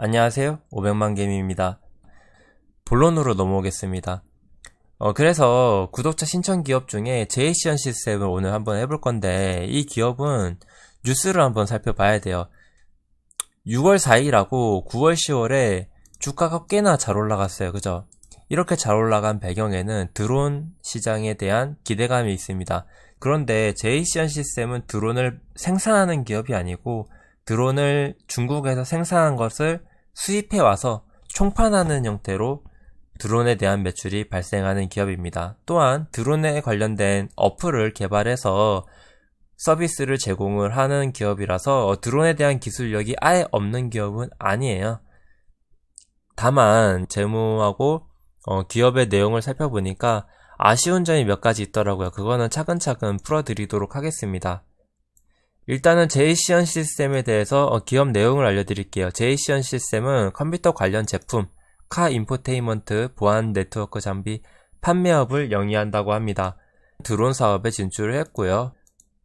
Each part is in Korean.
안녕하세요. 500만개미입니다. 본론으로 넘어오겠습니다. 그래서 구독자 신청 기업 중에 제이시언 시스템을 오늘 한번 해볼 건데, 이 기업은 뉴스를 한번 살펴봐야 돼요. 6월 4일하고 9월 10월에 주가가 꽤나 잘 올라갔어요. 그죠? 이렇게 잘 올라간 배경에는 드론 시장에 대한 기대감이 있습니다. 그런데 제이시언 시스템은 드론을 생산하는 기업이 아니고 드론을 중국에서 생산한 것을 수입해 와서 총판하는 형태로 드론에 대한 매출이 발생하는 기업입니다. 또한 드론에 관련된 어플을 개발해서 서비스를 제공을 하는 기업이라서 드론에 대한 기술력이 아예 없는 기업은 아니에요. 다만 재무하고 기업의 내용을 살펴보니까 아쉬운 점이 몇 가지 있더라고요. 그거는 차근차근 풀어드리도록 하겠습니다. 일단은 제이시언 시스템에 대해서 기업 내용을 알려드릴게요. 제이시언 시스템은 컴퓨터 관련 제품, 카 인포테인먼트, 보안 네트워크 장비, 판매업을 영위한다고 합니다. 드론 사업에 진출을 했고요.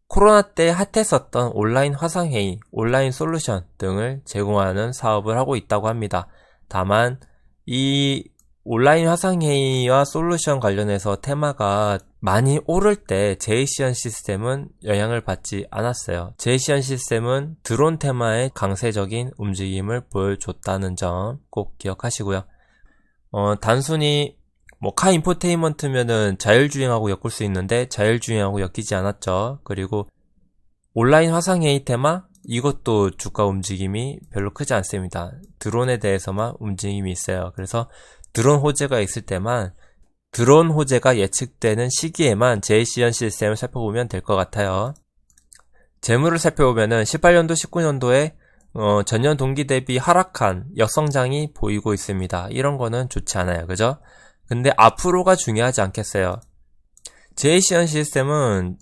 코로나 때 핫했었던 온라인 화상회의, 온라인 솔루션 등을 제공하는 사업을 하고 있다고 합니다. 다만 이 온라인 화상회의와 솔루션 관련해서 테마가 많이 오를 때 제이시언 시스템은 영향을 받지 않았어요. 제이시언 시스템은 드론 테마의 강세적인 움직임을 보여줬다는 점 꼭 기억하시고요. 단순히 카 인포테인먼트면은 자율주행하고 엮을 수 있는데 자율주행하고 엮이지 않았죠. 그리고 온라인 화상회의 테마, 이것도 주가 움직임이 별로 크지 않습니다. 드론에 대해서만 움직임이 있어요. 그래서 드론 호재가 있을 때만, 드론 호재가 예측되는 시기에만 제이시언 시스템을 살펴보면 될 것 같아요. 재무를 살펴보면은 18년도, 19년도에 전년 동기 대비 하락한 역성장이 보이고 있습니다. 이런 거는 좋지 않아요. 그죠? 근데 앞으로가 중요하지 않겠어요. 제이시언 시스템은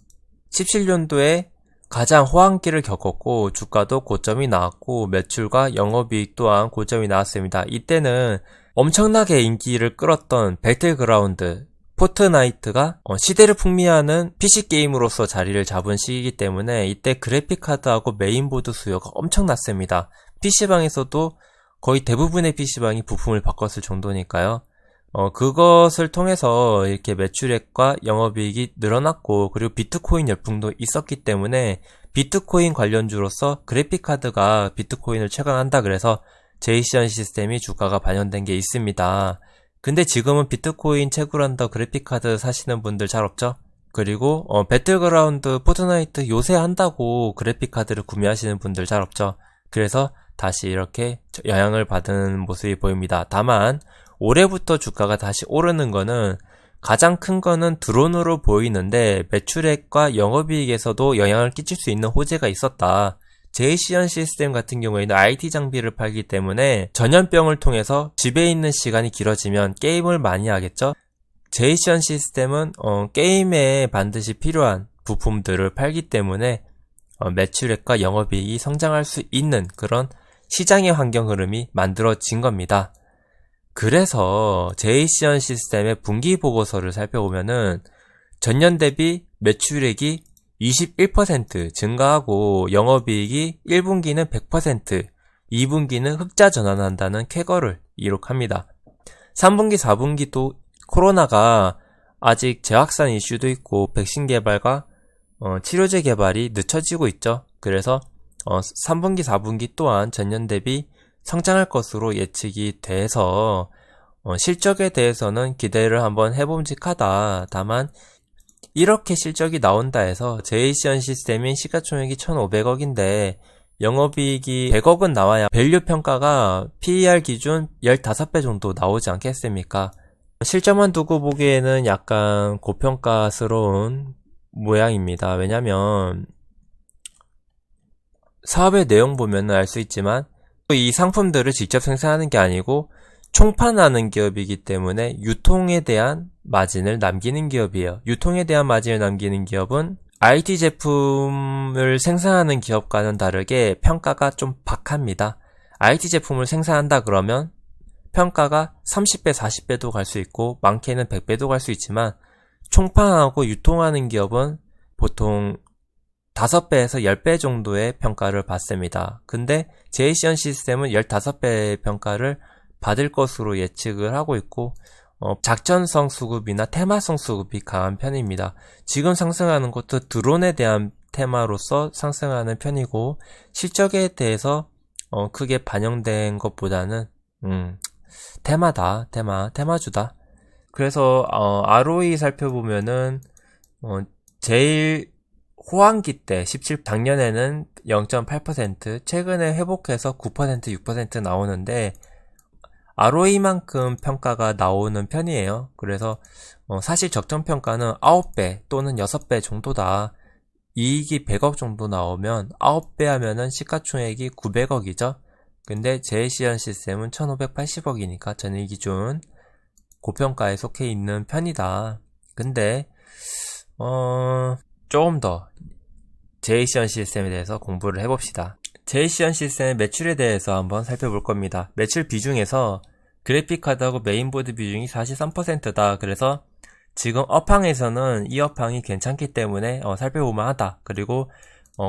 17년도에 가장 호황기를 겪었고 주가도 고점이 나왔고 매출과 영업이익 또한 고점이 나왔습니다. 이때는 엄청나게 인기를 끌었던 배틀그라운드, 포트나이트가 시대를 풍미하는 PC게임으로서 자리를 잡은 시기이기 때문에 이때 그래픽카드하고 메인보드 수요가 엄청났습니다. PC방에서도 거의 대부분의 PC방이 부품을 바꿨을 정도니까요. 그것을 통해서 이렇게 매출액과 영업이익이 늘어났고 그리고 비트코인 열풍도 있었기 때문에 비트코인 관련주로서 그래픽카드가 비트코인을 최강한다 그래서 제이시언 시스템이 주가가 반영된 게 있습니다. 근데 지금은 비트코인 채굴한다 그래픽카드 사시는 분들 잘 없죠? 그리고 배틀그라운드, 포트나이트 요새 한다고 그래픽카드를 구매하시는 분들 잘 없죠? 그래서 다시 이렇게 영향을 받은 모습이 보입니다. 다만 올해부터 주가가 다시 오르는 거는 가장 큰 거는 드론으로 보이는데 매출액과 영업이익에서도 영향을 끼칠 수 있는 호재가 있었다. 제이시언 시스템 같은 경우에는 IT 장비를 팔기 때문에 전염병을 통해서 집에 있는 시간이 길어지면 게임을 많이 하겠죠? 제이시언 시스템은 게임에 반드시 필요한 부품들을 팔기 때문에 매출액과 영업이익이 성장할 수 있는 그런 시장의 환경 흐름이 만들어진 겁니다. 그래서 제이시언 시스템의 분기 보고서를 살펴보면은 전년 대비 매출액이 21% 증가하고 영업이익이 1분기는 100%, 2분기는 흑자 전환한다는 쾌거를 기록합니다. 3분기, 4분기도 코로나가 아직 재확산 이슈도 있고 백신 개발과 치료제 개발이 늦춰지고 있죠. 그래서 3분기, 4분기 또한 전년 대비 성장할 것으로 예측이 돼서 실적에 대해서는 기대를 한번 해봄직하다. 다만 이렇게 실적이 나온다 해서 제이시언 시스템인 시가총액이 1,500억인데 영업이익이 100억은 나와야 밸류 평가가 PER 기준 15배 정도 나오지 않겠습니까? 실적만 두고 보기에는 약간 고평가스러운 모양입니다. 왜냐면 사업의 내용 보면 알 수 있지만 이 상품들을 직접 생산하는 게 아니고 총판하는 기업이기 때문에 유통에 대한 마진을 남기는 기업이에요. 유통에 대한 마진을 남기는 기업은 IT 제품을 생산하는 기업과는 다르게 평가가 좀 박합니다. IT 제품을 생산한다 그러면 평가가 30배, 40배도 갈 수 있고 많게는 100배도 갈 수 있지만 총판하고 유통하는 기업은 보통 5배에서 10배 정도의 평가를 받습니다. 근데 제이시언 시스템은 15배의 평가를 받을 것으로 예측을 하고 있고 작전성 수급이나 테마성 수급이 강한 편입니다. 지금 상승하는 것도 드론에 대한 테마로서 상승하는 편이고 실적에 대해서 크게 반영된 것보다는 테마주다. 그래서 ROE 살펴보면은 제일 호황기 때 작년에는 0.8%, 최근에 회복해서 9%, 6% 나오는데 ROE만큼 평가가 나오는 편이에요. 그래서 사실 적정평가는 9배 또는 6배 정도다. 이익이 100억 정도 나오면 9배 하면은 시가총액이 900억이죠. 근데 제이시언 시스템은 1580억이니까 전일 기준 고평가에 속해 있는 편이다. 근데 조금 더 제이시언 시스템에 대해서 공부를 해봅시다. 제이시언 시스템의 매출에 대해서 한번 살펴볼 겁니다. 매출 비중에서 그래픽카드하고 메인보드 비중이 43%다. 그래서 지금 업황에서는 이 업황이 괜찮기 때문에 살펴볼만 하다. 그리고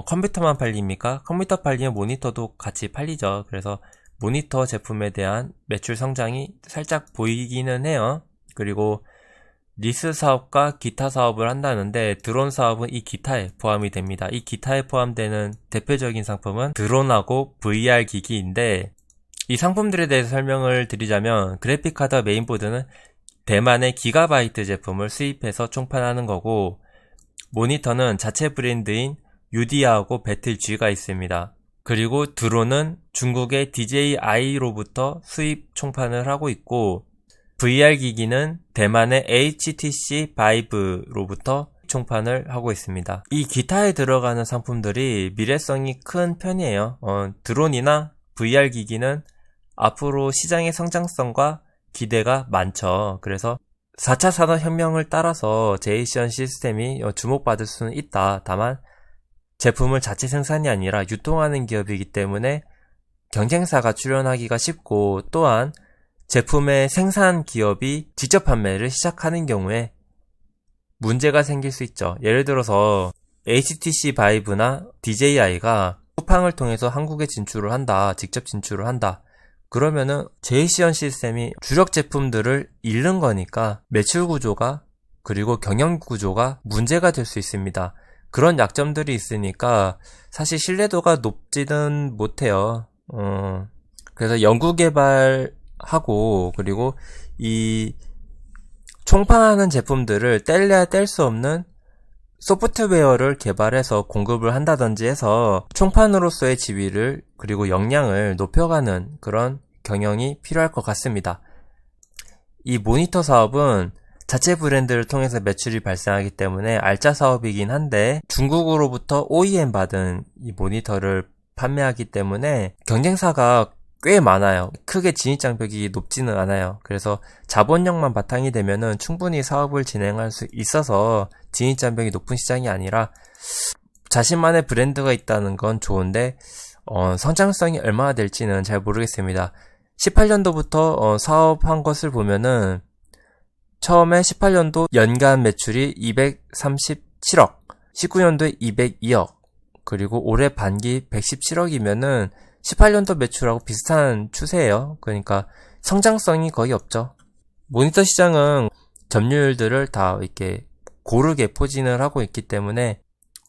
컴퓨터만 팔립니까? 컴퓨터 팔리면 모니터도 같이 팔리죠. 그래서 모니터 제품에 대한 매출 성장이 살짝 보이기는 해요. 그리고 리스 사업과 기타 사업을 한다는데 드론 사업은 이 기타에 포함이 됩니다. 이 기타에 포함되는 대표적인 상품은 드론하고 VR 기기인데 이 상품들에 대해서 설명을 드리자면 그래픽카드와 메인보드는 대만의 기가바이트 제품을 수입해서 총판하는 거고 모니터는 자체 브랜드인 유디아하고 배틀G가 있습니다. 그리고 드론은 중국의 DJI로부터 수입 총판을 하고 있고 VR 기기는 대만의 HTC 바이브로부터 총판을 하고 있습니다. 이 기타에 들어가는 상품들이 미래성이 큰 편이에요. 드론이나 VR 기기는 앞으로 시장의 성장성과 기대가 많죠. 그래서 4차 산업혁명을 따라서 제이시언 시스템이 주목받을 수는 있다. 다만 제품을 자체 생산이 아니라 유통하는 기업이기 때문에 경쟁사가 출현하기가 쉽고 또한 제품의 생산 기업이 직접 판매를 시작하는 경우에 문제가 생길 수 있죠. 예를 들어서 HTC 바이브나 DJI가 쿠팡을 통해서 한국에 진출을 한다. 직접 진출을 한다. 그러면은 제이시언 시스템이 주력 제품들을 잃는 거니까 매출 구조가 그리고 경영 구조가 문제가 될 수 있습니다. 그런 약점들이 있으니까 사실 신뢰도가 높지는 못해요. 그래서 연구개발하고 그리고 이 총판하는 제품들을 뗄래야 뗄 수 없는 소프트웨어를 개발해서 공급을 한다든지 해서 총판으로서의 지위를 그리고 역량을 높여가는 그런 경영이 필요할 것 같습니다. 이 모니터 사업은 자체 브랜드를 통해서 매출이 발생하기 때문에 알짜 사업이긴 한데 중국으로부터 OEM 받은 이 모니터를 판매하기 때문에 경쟁사가 꽤 많아요. 크게 진입장벽이 높지는 않아요. 그래서 자본력만 바탕이 되면은 충분히 사업을 진행할 수 있어서 진입장벽이 높은 시장이 아니라 자신만의 브랜드가 있다는 건 좋은데 성장성이 얼마나 될지는 잘 모르겠습니다. 18년도부터 사업한 것을 보면은 처음에 18년도 연간 매출이 237억, 19년도에 202억, 그리고 올해 반기 117억이면은 18년도 매출하고 비슷한 추세예요. 그러니까 성장성이 거의 없죠. 모니터 시장은 점유율들을 다 이렇게 고르게 포진을 하고 있기 때문에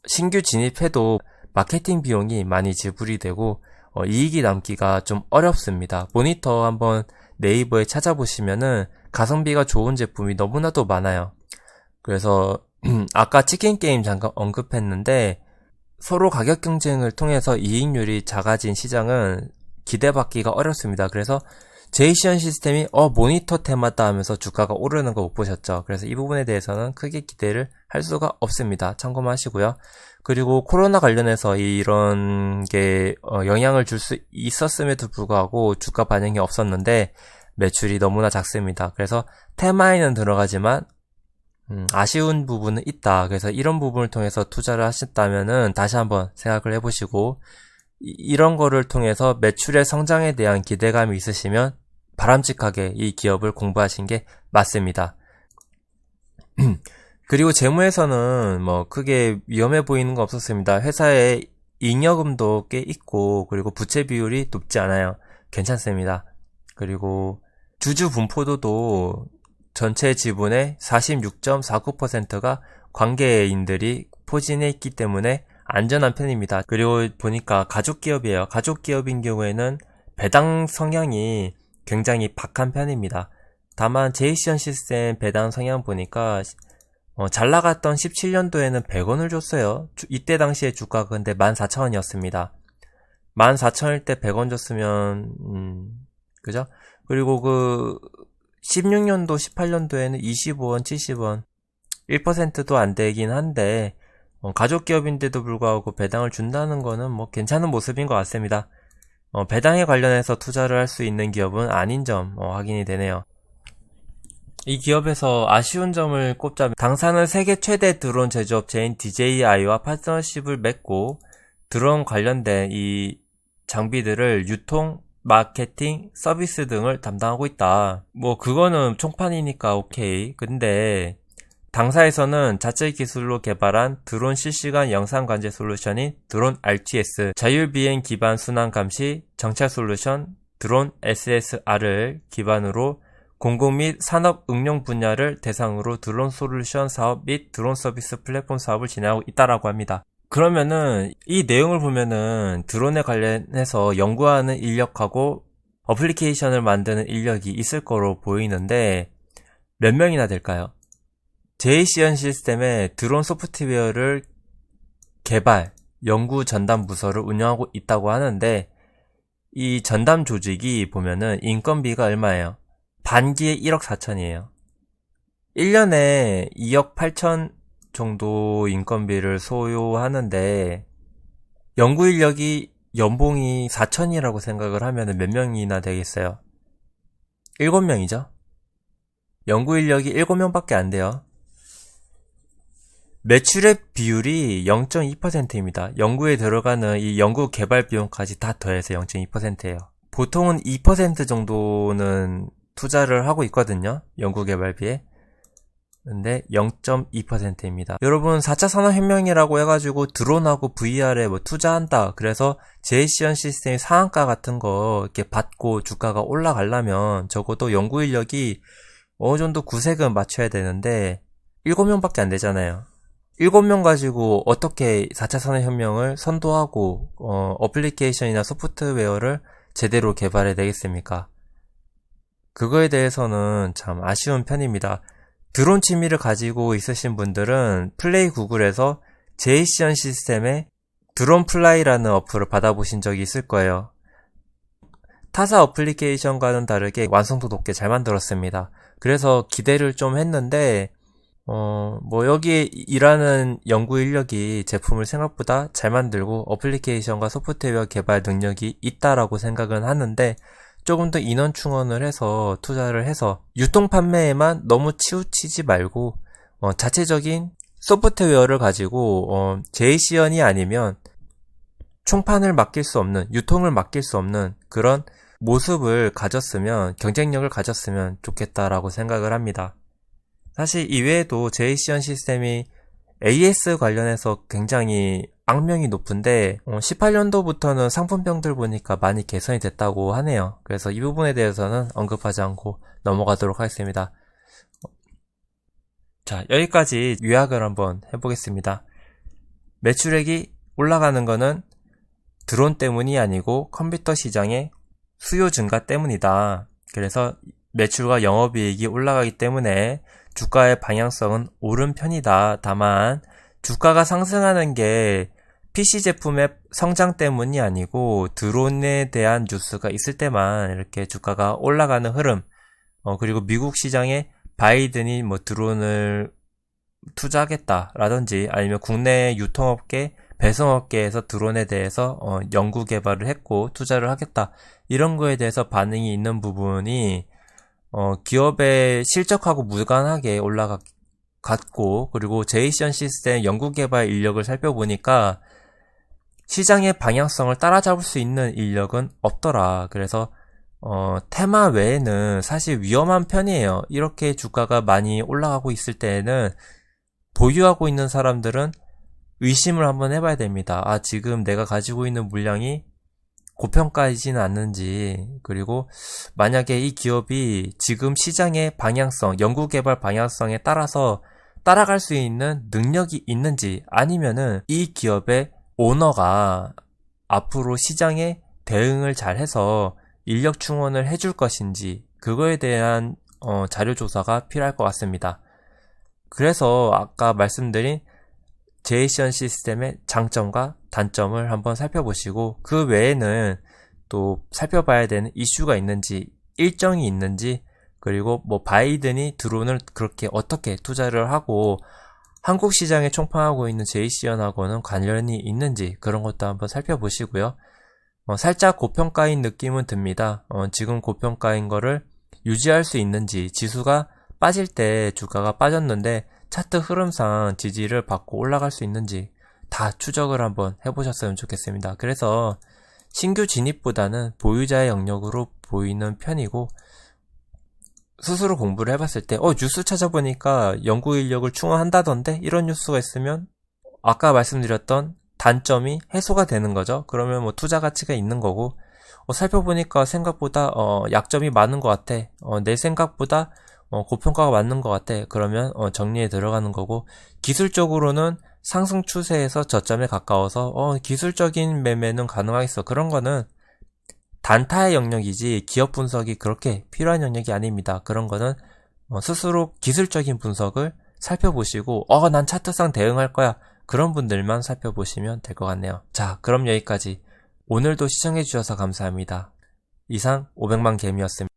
신규 진입해도 마케팅 비용이 많이 지불이 되고 이익이 남기가 좀 어렵습니다. 모니터 한번 네이버에 찾아보시면은 가성비가 좋은 제품이 너무나도 많아요. 그래서 아까 치킨게임 잠깐 언급했는데 서로 가격 경쟁을 통해서 이익률이 작아진 시장은 기대받기가 어렵습니다. 그래서 제이시언 시스템이 모니터 테마다 하면서 주가가 오르는 거 못 보셨죠? 그래서 이 부분에 대해서는 크게 기대를 할 수가 없습니다. 참고만 하시고요. 그리고 코로나 관련해서 이런 게 영향을 줄 수 있었음에도 불구하고 주가 반영이 없었는데 매출이 너무나 작습니다. 그래서 테마에는 들어가지만 아쉬운 부분은 있다. 그래서 이런 부분을 통해서 투자를 하셨다면은 다시 한번 생각을 해보시고 이런 거를 통해서 매출의 성장에 대한 기대감이 있으시면 바람직하게 이 기업을 공부하신 게 맞습니다. 그리고 재무에서는 뭐 크게 위험해 보이는 거 없었습니다. 회사에 잉여금도 꽤 있고, 그리고 부채 비율이 높지 않아요. 괜찮습니다. 그리고 주주 분포도도 전체 지분의 46.49%가 관계인들이 포진해 있기 때문에 안전한 편입니다. 그리고 보니까 가족기업이에요. 가족기업인 경우에는 배당 성향이 굉장히 박한 편입니다. 다만 제이시언 시스템 배당 성향 보니까 잘 나갔던 17년도에는 100원을 줬어요. 이때 당시에 주가가 근데 14,000원이었습니다. 14,000일 때 100원 줬으면 그죠? 그리고 16년도, 18년도에는 25원, 70원 1%도 안 되긴 한데 가족기업인데도 불구하고 배당을 준다는 거는 뭐 괜찮은 모습인 것 같습니다. 배당에 관련해서 투자를 할 수 있는 기업은 아닌 점 확인이 되네요. 이 기업에서 아쉬운 점을 꼽자면 당사는 세계 최대 드론 제조업체인 DJI와 파트너십을 맺고 드론 관련된 이 장비들을 유통, 마케팅, 서비스 등을 담당하고 있다. 뭐 그거는 총판이니까 오케이. 근데 당사에서는 자체 기술로 개발한 드론 실시간 영상 관제 솔루션인 드론 RTS, 자율비행 기반 순환 감시 정찰 솔루션 드론 SSR을 기반으로 공공 및 산업 응용 분야를 대상으로 드론 솔루션 사업 및 드론 서비스 플랫폼 사업을 진행하고 있다라고 합니다. 그러면은 이 내용을 보면은 드론에 관련해서 연구하는 인력하고 어플리케이션을 만드는 인력이 있을 거로 보이는데 몇 명이나 될까요? 제이시언 시스템의 드론 소프트웨어를 개발, 연구 전담 부서를 운영하고 있다고 하는데 이 전담 조직이 보면은 인건비가 얼마예요? 반기에 1억 4천이에요. 1년에 2억 8천 정도 인건비를 소요하는데 연구 인력이 연봉이 4천이라고 생각을 하면 몇 명이나 되겠어요? 7명이죠? 연구 인력이 7명밖에 안 돼요. 매출액 비율이 0.2%입니다. 연구에 들어가는 이 연구 개발 비용까지 다 더해서 0.2%예요. 보통은 2% 정도는 투자를 하고 있거든요. 연구 개발비에. 근데 0.2%입니다. 여러분 4차 산업혁명이라고 해가지고 드론하고 VR에 뭐 투자한다. 그래서 제이시언 시스템 상한가 같은 거 이렇게 받고 주가가 올라가려면 적어도 연구 인력이 어느 정도 구색은 맞춰야 되는데 7명밖에 안 되잖아요. 7명 가지고 어떻게 4차 산업혁명을 선도하고 어플리케이션이나 소프트웨어를 제대로 개발해야 되겠습니까? 그거에 대해서는 참 아쉬운 편입니다. 드론 취미를 가지고 있으신 분들은 플레이 구글에서 제이시언 시스템의 드론 플라이라는 어플을 받아보신 적이 있을 거예요. 타사 어플리케이션과는 다르게 완성도 높게 잘 만들었습니다. 그래서 기대를 좀 했는데 뭐 여기에 일하는 연구 인력이 제품을 생각보다 잘 만들고 어플리케이션과 소프트웨어 개발 능력이 있다라고 생각은 하는데 조금 더 인원 충원을 해서 투자를 해서 유통 판매에만 너무 치우치지 말고 자체적인 소프트웨어를 가지고 제이시언이 아니면 총판을 맡길 수 없는, 유통을 맡길 수 없는 그런 모습을 가졌으면, 경쟁력을 가졌으면 좋겠다라고 생각을 합니다. 사실 이외에도 제이시언 시스템이 AS 관련해서 굉장히 악명이 높은데 18년도부터는 상품병들 보니까 많이 개선이 됐다고 하네요. 그래서 이 부분에 대해서는 언급하지 않고 넘어가도록 하겠습니다. 자, 여기까지 요약을 한번 해보겠습니다. 매출액이 올라가는 거는 드론 때문이 아니고 컴퓨터 시장의 수요 증가 때문이다. 그래서 매출과 영업이익이 올라가기 때문에 주가의 방향성은 옳은 편이다. 다만 주가가 상승하는 게 PC 제품의 성장 때문이 아니고 드론에 대한 뉴스가 있을 때만 이렇게 주가가 올라가는 흐름, 그리고 미국 시장에 바이든이 뭐 드론을 투자하겠다라든지 아니면 국내 유통업계, 배송업계에서 드론에 대해서 연구 개발을 했고 투자를 하겠다, 이런 거에 대해서 반응이 있는 부분이 기업의 실적하고 무관하게 올라갔고, 그리고 제이시언 시스템 연구개발 인력을 살펴보니까 시장의 방향성을 따라잡을 수 있는 인력은 없더라. 그래서 테마 외에는 사실 위험한 편이에요. 이렇게 주가가 많이 올라가고 있을 때에는 보유하고 있는 사람들은 의심을 한번 해봐야 됩니다. 아, 지금 내가 가지고 있는 물량이 고평가이지는 않는지, 그리고 만약에 이 기업이 지금 시장의 방향성, 연구개발 방향성에 따라서 따라갈 수 있는 능력이 있는지, 아니면은 이 기업의 오너가 앞으로 시장에 대응을 잘 해서 인력 충원을 해줄 것인지, 그거에 대한 자료 조사가 필요할 것 같습니다. 그래서 아까 말씀드린 제이션 시스템의 장점과 단점을 한번 살펴보시고, 그 외에는 또 살펴봐야 되는 이슈가 있는지, 일정이 있는지, 그리고 뭐 바이든이 드론을 그렇게 어떻게 투자를 하고 한국 시장에 총판하고 있는 제이시언하고는 관련이 있는지, 그런 것도 한번 살펴보시고요. 살짝 고평가인 느낌은 듭니다. 지금 고평가인 거를 유지할 수 있는지, 지수가 빠질 때 주가가 빠졌는데 차트 흐름상 지지를 받고 올라갈 수 있는지 다 추적을 한번 해보셨으면 좋겠습니다. 그래서 신규 진입보다는 보유자의 영역으로 보이는 편이고, 스스로 공부를 해봤을 때 뉴스 찾아보니까 연구 인력을 충원한다던데, 이런 뉴스가 있으면 아까 말씀드렸던 단점이 해소가 되는 거죠. 그러면 뭐 투자 가치가 있는 거고, 살펴보니까 생각보다 약점이 많은 것 같아, 내 생각보다 고평가가 맞는 것 같아, 그러면 정리에 들어가는 거고, 기술적으로는 상승 추세에서 저점에 가까워서 기술적인 매매는 가능하겠어, 그런 거는 단타의 영역이지 기업 분석이 그렇게 필요한 영역이 아닙니다. 그런 거는 스스로 기술적인 분석을 살펴보시고 난 차트상 대응할 거야, 그런 분들만 살펴보시면 될 것 같네요. 자, 그럼 여기까지. 오늘도 시청해주셔서 감사합니다. 이상 500만 개미였습니다.